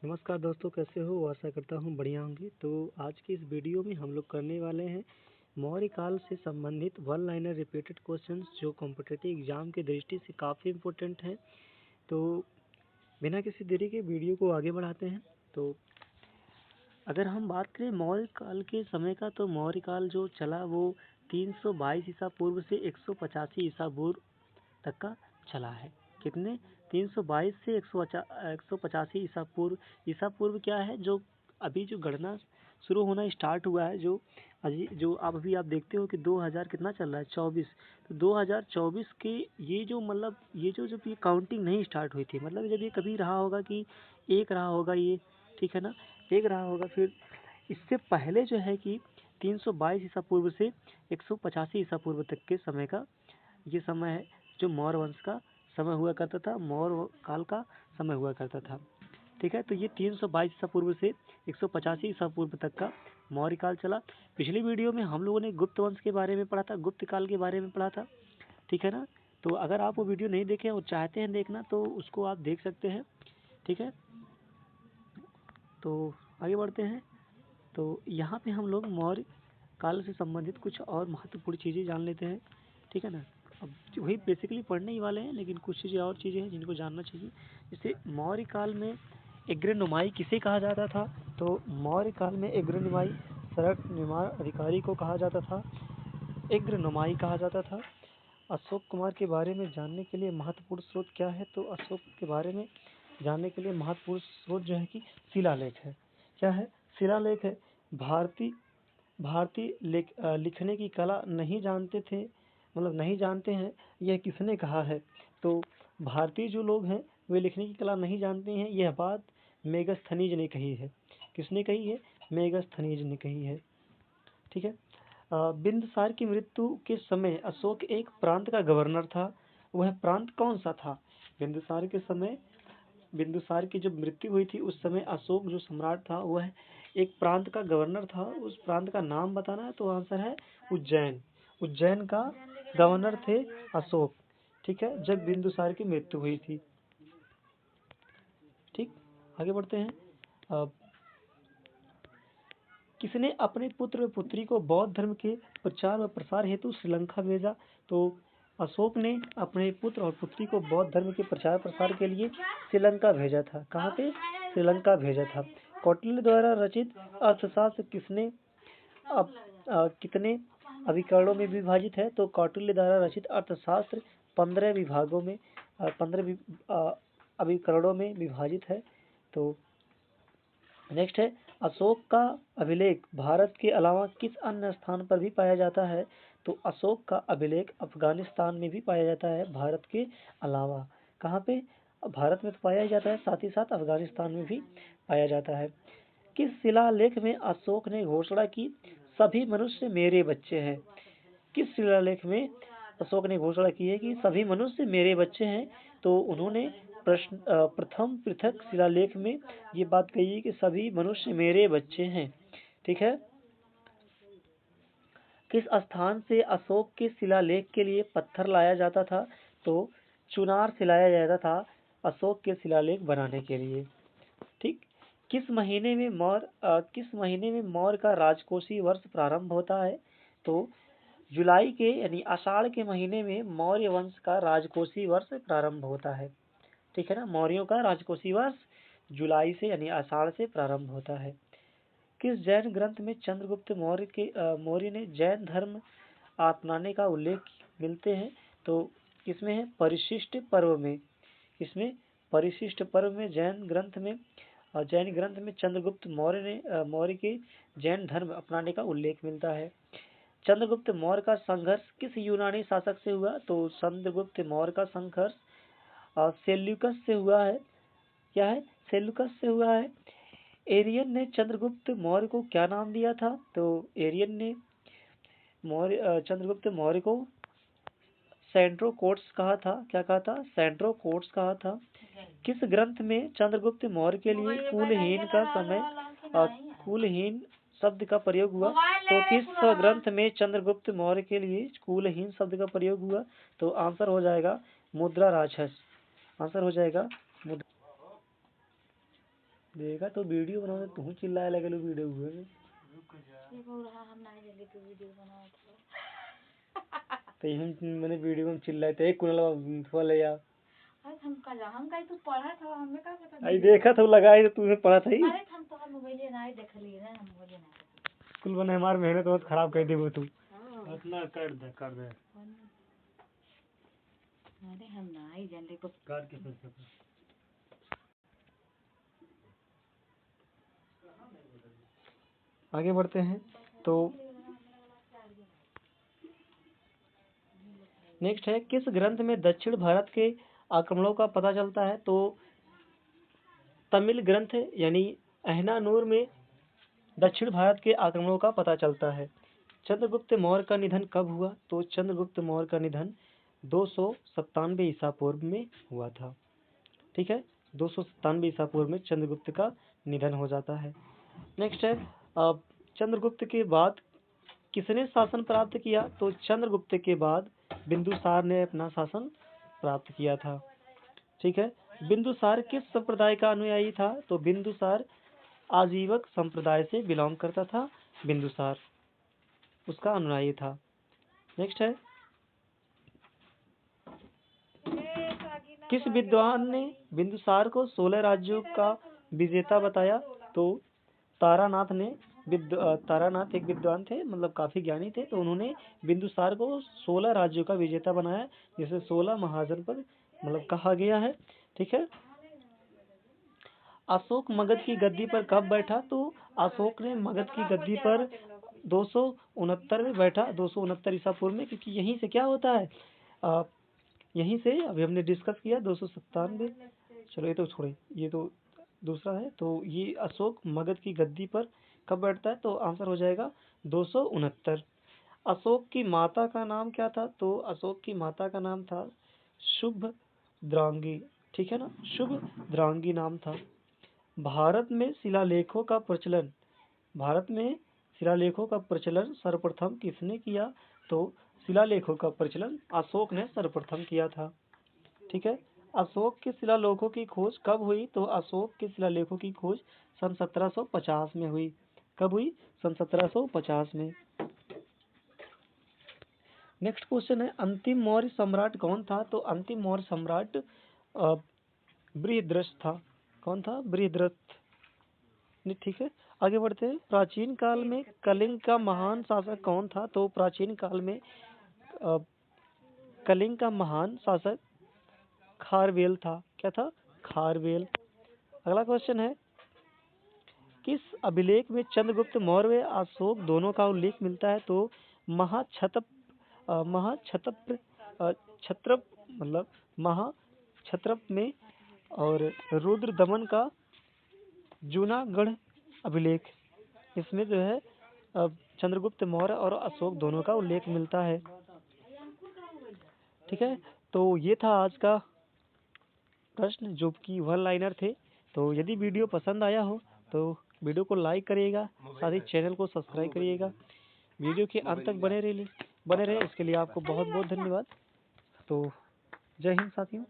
नमस्कार दोस्तों, कैसे हो? आशा करता हूँ बढ़िया होंगे। तो आज की इस वीडियो में हम लोग करने वाले हैं मौर्य काल से संबंधित वन लाइनर रिपीटेड क्वेश्चंस जो कॉम्पिटिटिव एग्जाम की दृष्टि से काफ़ी इम्पोर्टेंट हैं। तो बिना किसी देरी के वीडियो को आगे बढ़ाते हैं। तो अगर हम बात करें मौर्य काल के समय का, तो मौर्य काल जो चला वो 322 ईसा पूर्व से 185 ईसा पूर्व तक का चला है। कितने? 322 से 185 ईसा पूर्व क्या है? जो अभी जो गणना शुरू होना स्टार्ट हुआ है, जो अभी आप देखते हो कि 2000 कितना चल रहा है, 24। तो 2024 के ये जो मतलब ये जो जब ये काउंटिंग नहीं स्टार्ट हुई थी, मतलब जब ये कभी रहा होगा कि एक रहा होगा ये, ठीक है ना, एक रहा होगा। फिर इससे पहले जो है कि 322 ईसा पूर्व से 185 ईसा पूर्व तक के समय का ये समय है जो मौर्य वंश का समय हुआ करता था, मौर्य काल का समय हुआ करता था। ठीक है, तो ये 322 ईसा पूर्व से 185 ईसा पूर्व तक का मौर्य काल चला। पिछली वीडियो में हम लोगों ने गुप्त वंश के बारे में पढ़ा था, गुप्त काल के बारे में पढ़ा था, ठीक है ना। तो अगर आप वो वीडियो नहीं देखे और चाहते हैं देखना तो उसको आप देख सकते हैं, ठीक है। तो आगे बढ़ते हैं। तो यहाँ पे हम लोग मौर्य काल से संबंधित कुछ और महत्वपूर्ण चीज़ें जान लेते हैं, ठीक है ना। अब वही बेसिकली पढ़ने ही वाले हैं, लेकिन कुछ चीज़ें और चीज़ें हैं जिनको जानना चाहिए। जैसे मौर्य काल में अग्रनुमाई किसे कहा जाता था? तो मौर्य काल में अग्रनुमाई सड़क निर्माण अधिकारी को कहा जाता था, अग्रनुमाई कहा जाता था। अशोक कुमार के बारे में जानने के लिए महत्वपूर्ण स्रोत क्या है? तो अशोक के बारे में जानने के लिए महत्वपूर्ण स्रोत जो है कि शिलालेख है। क्या है? शिलालेख है। भारतीय लिखने की कला नहीं जानते थे, मतलब नहीं जानते हैं, यह किसने कहा है? तो भारतीय जो लोग हैं वे लिखने की कला नहीं जानते हैं, यह बात मेगस्थनीज ने कही है। किसने कही है? मेगस्थनीज ने कही है, ठीक है। बिंदुसार की मृत्यु के समय अशोक एक प्रांत का गवर्नर था। वह प्रांत कौन सा था? बिंदुसार के समय, बिंदुसार की जब मृत्यु हुई थी उस समय अशोक जो सम्राट था वह एक प्रांत का गवर्नर था। उस प्रांत का नाम बताना है, तो आंसर है उज्जैन। उज्जैन का गवर्नर थे अशोक, ठीक है, जब बिंदुसार की मृत्यु हुई थी। ठीक, आगे बढ़ते हैं। अब किसने अपने पुत्र व पुत्री को बौद्ध धर्म के प्रचार व प्रसार हेतु श्रीलंका भेजा? तो अशोक ने अपने पुत्र और पुत्री को बौद्ध धर्म के प्रचार प्रसार के लिए श्रीलंका भेजा था। कहाँ पे? श्रीलंका भेजा था। कौटिल्य द्वारा रचित अर्थशास्त्र कितने अभिकरणों में विभाजित है? तो कौटिल्य द्वारा रचित अर्थशास्त्र 15 विभागों में 15 अभिकरणों में विभाजित है। तो नेक्स्ट है, अशोक का अभिलेख भारत के अलावा किस अन्य स्थान पर भी पाया जाता है? तो अशोक का अभिलेख अफगानिस्तान में भी पाया जाता है, भारत के अलावा। कहाँ पे? भारत में तो पाया ही जाता है, साथ ही साथ अफगानिस्तान में भी पाया जाता है। किस शिलालेख में अशोक ने घोषणा की सभी मनुष्य मेरे बच्चे हैं? किस शिलालेख में अशोक ने घोषणा की है कि सभी मनुष्य मेरे बच्चे हैं? तो उन्होंने प्रथम पृथक शिलालेख में ये बात कही है कि सभी मनुष्य मेरे बच्चे हैं, ठीक है। किस स्थान से अशोक के शिलालेख के लिए पत्थर लाया जाता था? तो चुनार से लाया जाता था अशोक के शिलालेख बनाने के लिए, ठीक। किस महीने में मौर्य का राजकोषीय वर्ष प्रारंभ होता है? तो जुलाई के यानी आषाढ़ के महीने में मौर्य वंश का राजकोषीय वर्ष प्रारंभ होता है, ठीक है ना। मौर्यों का राजकोषीय वर्ष जुलाई से यानी आषाढ़ से प्रारंभ होता है। किस जैन ग्रंथ में चंद्रगुप्त मौर्य ने जैन धर्म अपनाने का उल्लेख मिलते हैं? तो इसमें है परिशिष्ट पर्व में। इसमें परिशिष्ट पर्व में जैन ग्रंथ में चंद्रगुप्त मौर्य के जैन धर्म अपनाने का उल्लेख मिलता है। चंद्रगुप्त मौर्य का संघर्ष किस यूनानी शासक से हुआ? तो चंद्रगुप्त मौर्य का संघर्ष सेल्यूकस से हुआ है। क्या है? सेल्यूकस से हुआ है। एरियन ने चंद्रगुप्त मौर्य को क्या नाम दिया था? तो एरियन ने चंद्रगुप्त मौर्य को सेंट्रोकोट्स कहा था। क्या कहा था? सेंट्रोकोट्स कहा था। किस ग्रंथ में चंद्रगुप्त मौर्य के लिए कुलहीन शब्द का प्रयोग हुआ? तो किस ग्रंथ में चंद्रगुप्त मौर्य के लिए कुलहीन शब्द का प्रयोग हुआ? तो आंसर हो जाएगा मुद्रा राक्षस। आंसर हो जाएगा देखा तो वीडियो बनाओ तू चिल्लाए लगे लो वीडियो हुए में। ये बोल रहा हम नहीं जल्दी तो वीडियो बनाओ तो हम मैंने वीडियो में चिल्लाए थे कुनल वाले यार। अरे हम कहीं तो पढ़ा था हमें का पता। आई देखा तो लगाए तो तूने पढ़ा था ही। अरे हम तो मोबाइल नहीं देख लिए ना हम मोबाइल नहीं कुल बने हमार मेहनत बहुत खराब कर दी वो तू। इतना कर दे अरे हम नहीं जानते को कर के फिर आगे बढ़ते हैं। तो नेक्स्ट है किस ग्रंथ में दक्षिण भारत के आक्रमणों का पता चलता है? तो तमिल ग्रंथ यानी अहनानूर में दक्षिण भारत के आक्रमणों का पता चलता है। चंद्रगुप्त मौर्य का निधन कब हुआ? तो चंद्रगुप्त मौर्य का निधन 297 ईसा पूर्व में हुआ था। ठीक है, 297 ईसा पूर्व में चंद्रगुप्त का निधन हो जाता है। नेक्स्ट है चंद्रगुप्त के बाद किसने शासन प्राप्त किया? तो चंद्रगुप्त के बाद बिंदुसार ने अपना शासन प्राप्त किया था। ठीक है, बिंदुसार किस संप्रदाय का अनुयायी था? तो बिंदुसार आजीवक संप्रदाय से बिलोंग करता था। बिंदुसार उसका अनुयायी था। नेक्स्ट है किस विद्वान ने बिंदुसार को 16 राज्यों का विजेता बताया? तो तारानाथ ने तारानाथ एक विद्वान थे, मतलब काफी ज्ञानी थे, तो उन्होंने बिंदुसार को 16 राज्यों का विजेता बनाया, जिसे 16 महाजनपद मतलब कहा गया है। ठीक है, अशोक मगध की गद्दी पर कब बैठा? तो अशोक ने मगध की गद्दी पर 269 में बैठा, 269 ईसा पूर्व में, क्योंकि यहीं से क्या होता है यहीं से अभी हमने डिस्कस किया 297। चलो ये तो छोड़े, ये तो दूसरा है। तो ये अशोक मगध की गद्दी पर कब बैठता है? तो आंसर हो जाएगा 269। अशोक की माता का नाम क्या था? तो अशोक की माता का नाम था शुभ द्रांगी। ठीक है ना, शुभ द्रांगी नाम था। भारत में शिलालेखों का प्रचलन सर्वप्रथम किसने किया? तो शिलालेखों का प्रचलन अशोक ने सर्वप्रथम किया था। ठीक है, अशोक के शिलालेखों की खोज कब हुई? तो अशोक के शिलालेखों की खोज सन 1750 में हुई। कब हुई? सन 1750 में। नेक्स्ट क्वेश्चन है अंतिम मौर्य सम्राट कौन था? तो अंतिम मौर्य सम्राट बृहद्रथ था। कौन था? बृहद्रथ। ठीक है, आगे बढ़ते हैं। प्राचीन काल में कलिंग का महान शासक कौन था? तो प्राचीन काल में कलिंग का महान शासक खारवेल था। क्या था? खारवेल। अगला क्वेश्चन है किस अभिलेख में चंद्रगुप्त मौर्य व अशोक दोनों का उल्लेख मिलता है? तो छत्रप मतलब महाक्षत्रप में और रुद्र दमन का जूनागढ़ अभिलेख, इसमें जो है चंद्रगुप्त मौर्य और अशोक दोनों का उल्लेख मिलता है। ठीक है, तो ये था आज का प्रश्न जो कि वन लाइनर थे। तो यदि वीडियो पसंद आया हो तो वीडियो को लाइक करिएगा, साथ ही चैनल को सब्सक्राइब करिएगा। वीडियो के अंत तक बने रहे इसके लिए आपको बहुत बहुत धन्यवाद। तो जय हिंद साथियों।